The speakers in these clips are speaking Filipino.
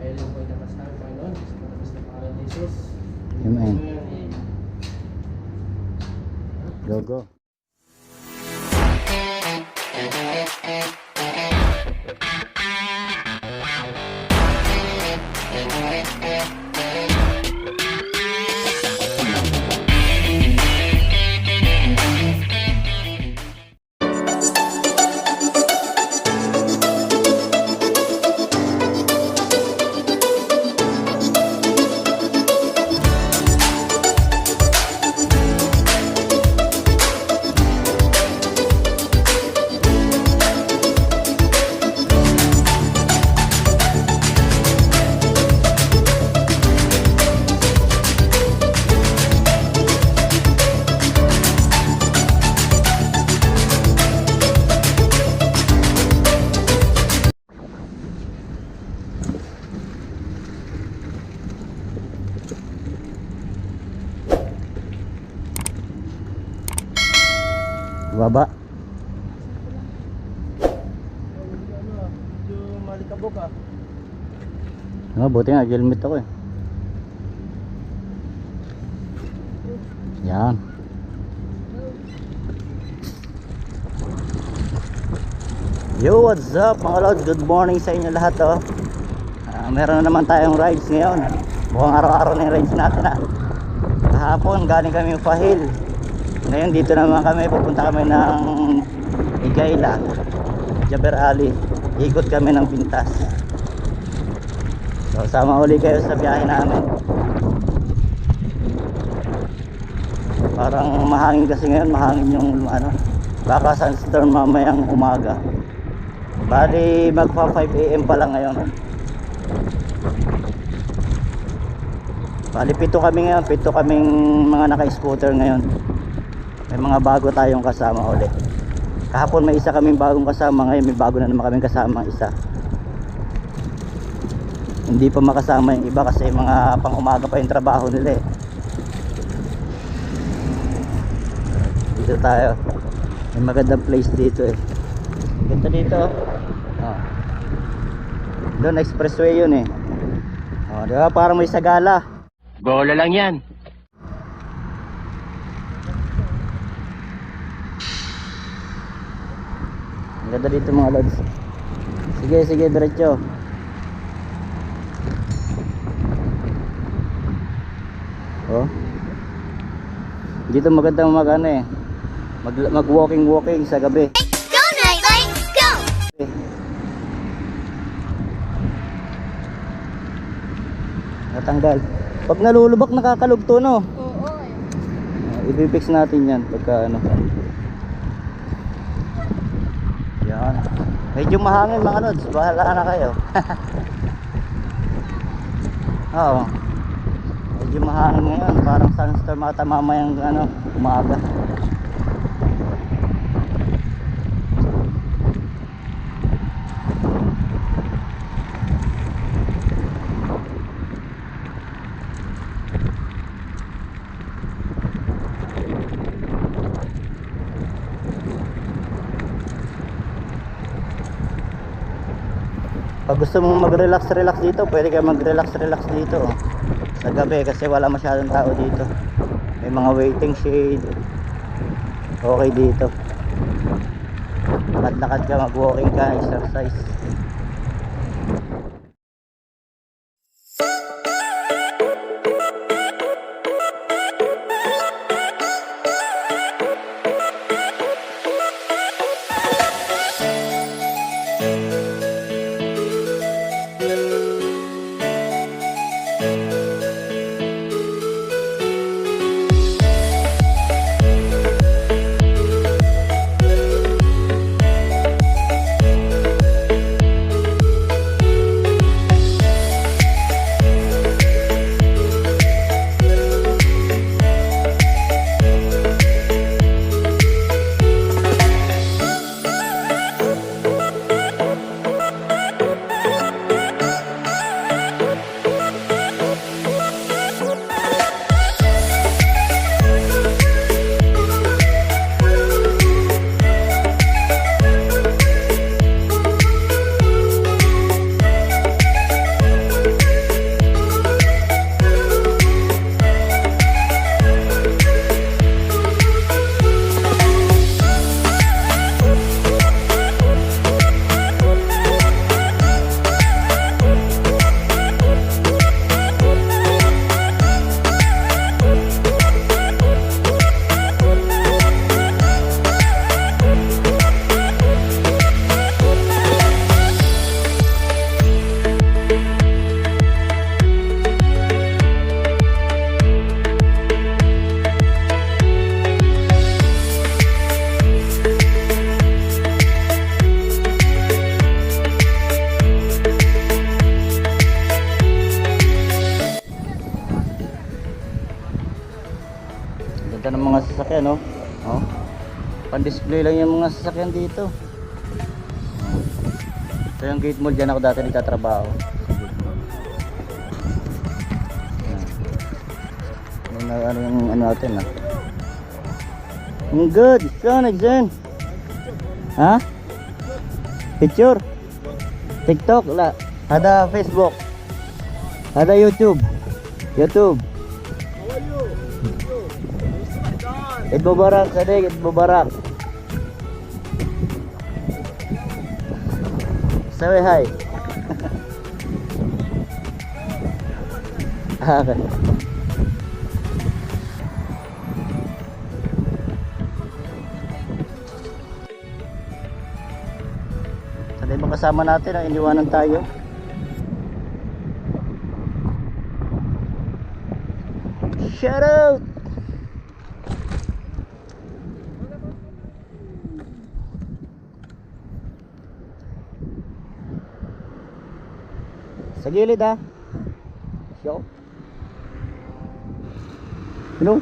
Ayun lang po yung nakas namin, Panginoon. Sa matamis na pangalan ni Jesus. Amen. Go, go. Baba. Medyo malikabok ah. Buti nga, helmet ako eh. Yan. Yo, what's up mga lods? Good morning sa inyo lahat oh. Meron na naman tayong rides ngayon. Mukhang araw-araw na yung rides natin ah. Kahapon galing kami Fahil. Ngayon dito naman kami, pupunta kami ng Igayla, Jaber Ali. Ikot kami ng Pintas. So sama uli kayo sa biyahe namin. Parang mahangin kasi ngayon, mahangin yung ano, baka sunstorm mamayang umaga. Bali magpa 5 AM pa lang ngayon. Bali 7 kami ngayon, 7 kaming mga naka-scooter ngayon. May mga bago tayong kasama ulit. Kahapon may isa kaming bagong kasama, ngayon may bago na naman kaming kasama isa. Hindi pa makasama yung iba kasi mga pang umaga pa yung trabaho nila eh. Dito tayo. May magandang place dito eh. Ganda dito. Oh. Doon expressway yun eh. Oh, diba parang may sagala. Bola lang yan. Ang ganda dito mga lods. Sige, sige, diretso. Oh. Dito magandang mag-ano eh. Mag-walking sa gabi. Go Nightlight, go! Natanggal. Pag nalulubak nakakalugto no. Oo eh. I-fix natin 'yan pagka ano. Yan. Medyo mahangin mga lods. Bahala na kayo. Oo. Medyo mahangin ngayon. Parang sunstorm ata mamayang ano, umaga. Pag gusto mong mag-relax dito, pwede ka mag-relax dito sa gabi kasi wala masyadong tao dito. May mga waiting shade. Okay dito. Lakad-lakad ka, mag-walking ka, exercise. Pan-display lang yung mga sasakyan dito. Ito yung gate mall, dyan ako dati nagtatrabaho. Ano yung ano natin ah. Good, ikaw nag-zen. Ha? Picture? TikTok? La. Ada Facebook? Ada YouTube? YouTube? Eid Mubarak, Sadik, Eid Mubarak. Say hi. Okay. Sa ibang kasama natin, iniwanan tayo. Shout out! Sa gilid ha. Show. Ano?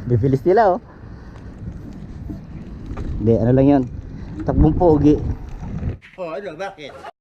Bibilis nila oh. Hindi, ano lang yun. Takbong pogi. Oh, ano? Bakit?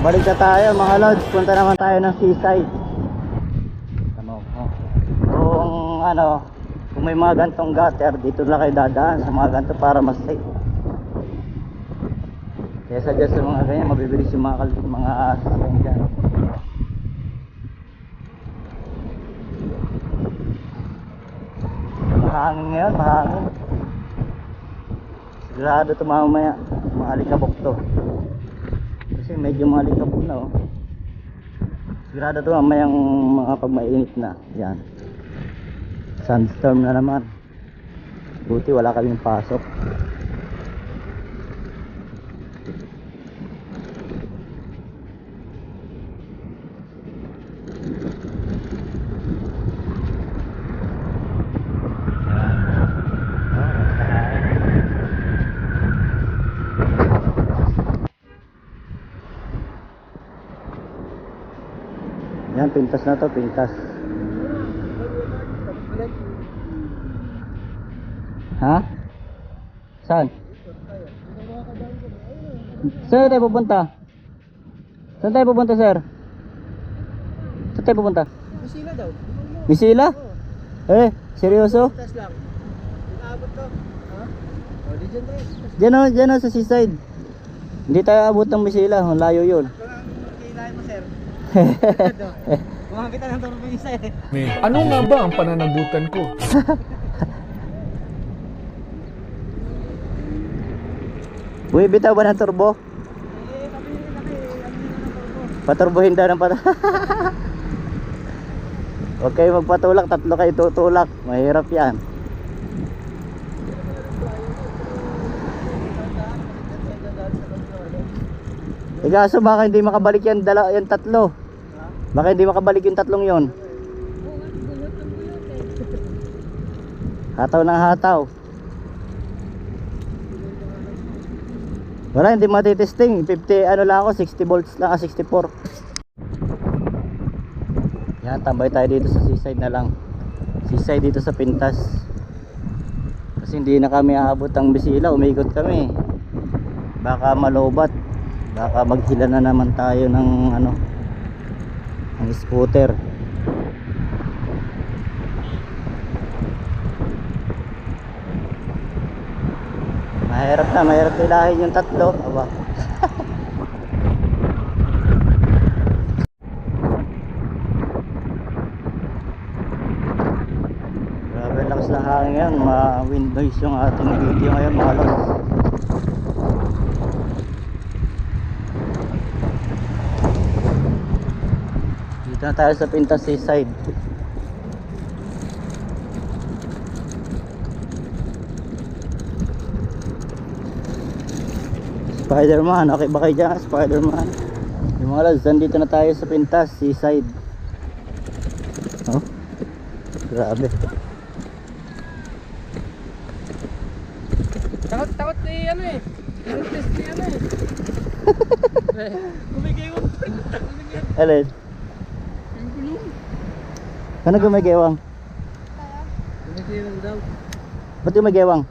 Balik na tayo mga lods, punta naman tayo ng seaside. Tama ko. Kung ano, kung may mga gantong gutter, dito lang kayo dadaan sa mga ganto para mas safe. Kaya sadya sa mga ganyan, mabibilis yung mga sasakyan dyan. Mahangin ngayon, mahangin. Sigurado ito mamaya, maalikabok to. Kasi medyo maalikabok na oh. Sigurado ito mamayang mga pag mainit na. Yan. Sandstorm na naman. Buti wala kaming pasok. Yan, pintas na to, pintas. Ha? Saan? Saan tayo pupunta? Saan tayo pupunta, sir? Saan tayo pupunta? Bisila daw. Bisila? Eh, seryoso? Tas lang. Inaabot to. Ha? O, di dyan tayo. Diyan o, sa seaside. Hindi tayo abot ng Bisila, ang layo yun. Kailangan mo, sir. Bumahan kita ng turbo isa eh. Ano nga ba ang pananagutan ko? Uy, bitaw ba ng turbo? Paturbohin daw ng Huwag kayo magpatulak, tatlo kayo tutulak. Mahirap yan. Kaso baka hindi makabalik yan, yan tatlo. Baka hindi makabalik yung tatlong yon. Hataw ng hataw. Wala, hindi matitesting. 50 ano lang ako, 60 volts lang, 64. Yan, tambay tayo dito sa seaside na lang. Seaside dito sa Pintas. Kasi hindi na kami aabot ang Bisila, umikot kami. Baka malobat. Baka maghila na naman tayo ng ano, ng scooter. Mahirap nilahin yung tatlo. Aba. Grabe lakas ng hangin ngayon, ma-wind noise yung ating video ngayon mga lods. Dito na tayo sa Pintas Seaside. Spider-Man, okay ba kayo dyan? Spider-Man. Yung mga lods, dito na tayo sa Pintas Seaside. Oh, grabe. Takot ni ano eh. Test ni ano eh. Kumigayong pa rin. Alin? Ano gumagewang? Kumigayong daw. Ba't gumagewang?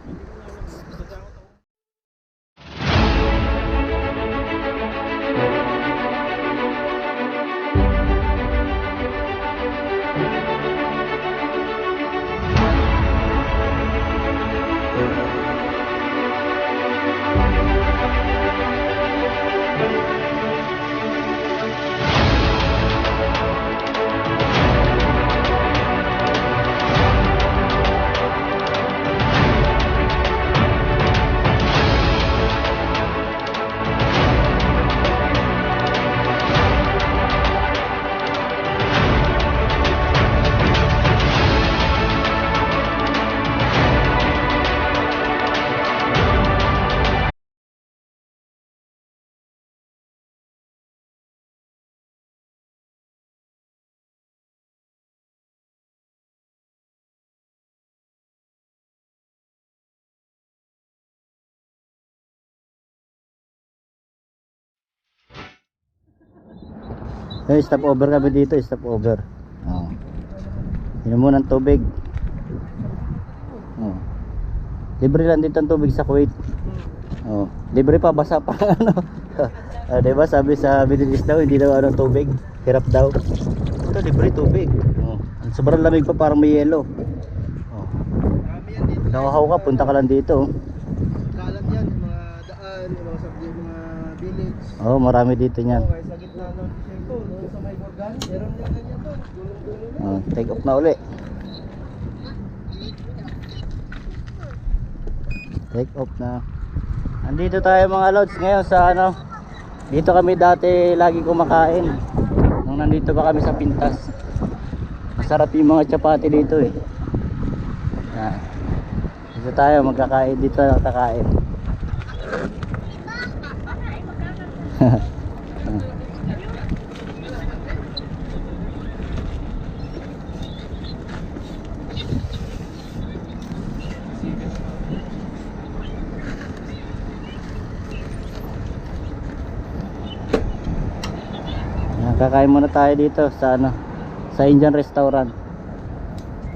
Eh, stop over kami dito, stop over. Oh. Inom mo ng tubig. Oh. Libre lang dito ang tubig sa Kuwait. Oh, libre pa, basa pa ano. Diba sabi sa Middle East daw, hindi daw ano tubig, hirap daw. Ito libre tubig. Oh. Sobrang lamig pa, parang may yelo. Oh. Nauhaw ka, punta ka lang dito. Kalat yan, yung mga daan, yung mga sabdi, yung mga village. Oh, marami dito niyan. Okay, sa gitna ng Siyento, doon sa may Gorgan, meron yan ganyan doon. Gulong-gulong na. Oh, take off na uli. Take off na. Andito tayo mga lods ngayon sa ano. Dito kami dati lagi kumakain. Nung nandito pa kami sa Pintas. Masarap yung mga chapati dito eh. Yan. Dito tayo magkakain, dito tayo kakain. Kakain muna tayo dito sa ano, sa Indian restaurant.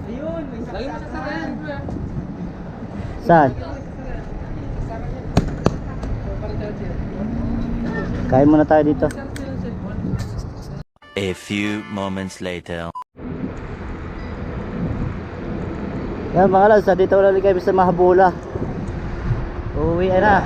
Ayun, may saksakan. Saan? Kain muna tayo dito. A few moments later. Yan mga lads, dito ulit kami sa Mahabula. Uwi na.